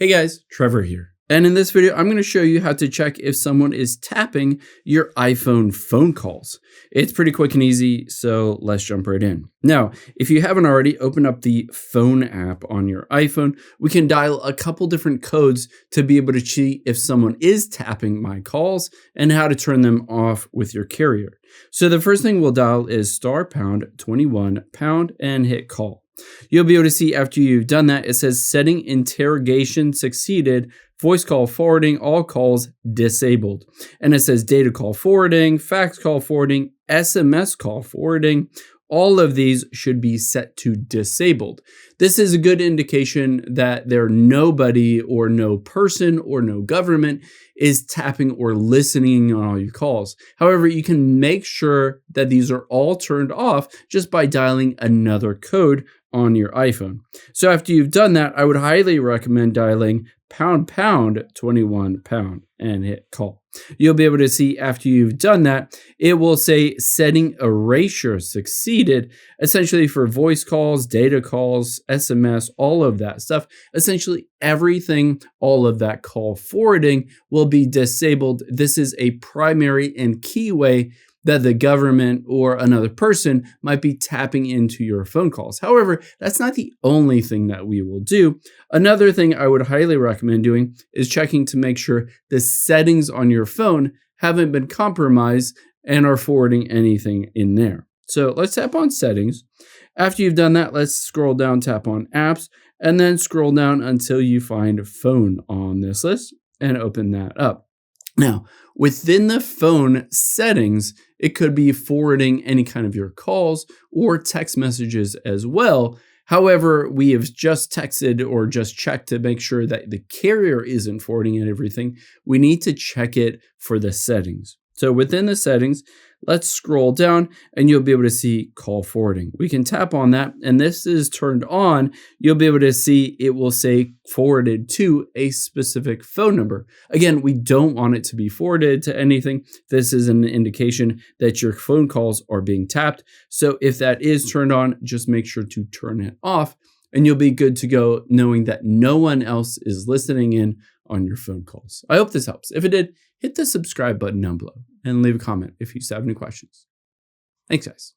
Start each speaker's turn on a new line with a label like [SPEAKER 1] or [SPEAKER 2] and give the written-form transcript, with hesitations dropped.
[SPEAKER 1] Hey guys, Trevor here. And in this video, I'm going to show you how to check if someone is tapping your iPhone phone calls. It's pretty quick and easy, so let's jump right in. Now, if you haven't already, open up the phone app on your iPhone. We can dial a couple different codes to be able to see if someone is tapping my calls and how to turn them off with your carrier. So the first thing we'll dial is *21# and hit call. You'll be able to see after you've done that, it says setting interrogation succeeded, voice call forwarding, all calls disabled. And it says data call forwarding, fax call forwarding, SMS call forwarding. All of these should be set to disabled. This is a good indication that nobody or no person or no government is tapping or listening on all your calls. However, you can make sure that these are all turned off just by dialing another code on your iPhone. So after you've done that, I would highly recommend dialing ##21# and hit call. You'll be able to see after you've done that, it will say setting erasure succeeded, essentially for voice calls, data calls, SMS, all of that stuff. Essentially everything, all of that call forwarding will be disabled. This is a primary and key way that the government or another person might be tapping into your phone calls. However, that's not the only thing that we will do. Another thing I would highly recommend doing is checking to make sure the settings on your phone haven't been compromised and are forwarding anything in there. So let's tap on settings. After you've done that, let's scroll down, tap on apps, and then scroll down until you find phone on this list and open that up. Now, within the phone settings, it could be forwarding any kind of your calls or text messages as well. However, we have just texted or just checked to make sure that the carrier isn't forwarding and everything. We need to check it for the settings. So within the settings, let's scroll down and you'll be able to see call forwarding. We can tap on that and this is turned on. You'll be able to see it will say forwarded to a specific phone number. Again, we don't want it to be forwarded to anything. This is an indication that your phone calls are being tapped. So if that is turned on, just make sure to turn it off and you'll be good to go knowing that no one else is listening in on your phone calls. I hope this helps. If it did, hit the subscribe button down below and leave a comment if you have any questions. Thanks, guys.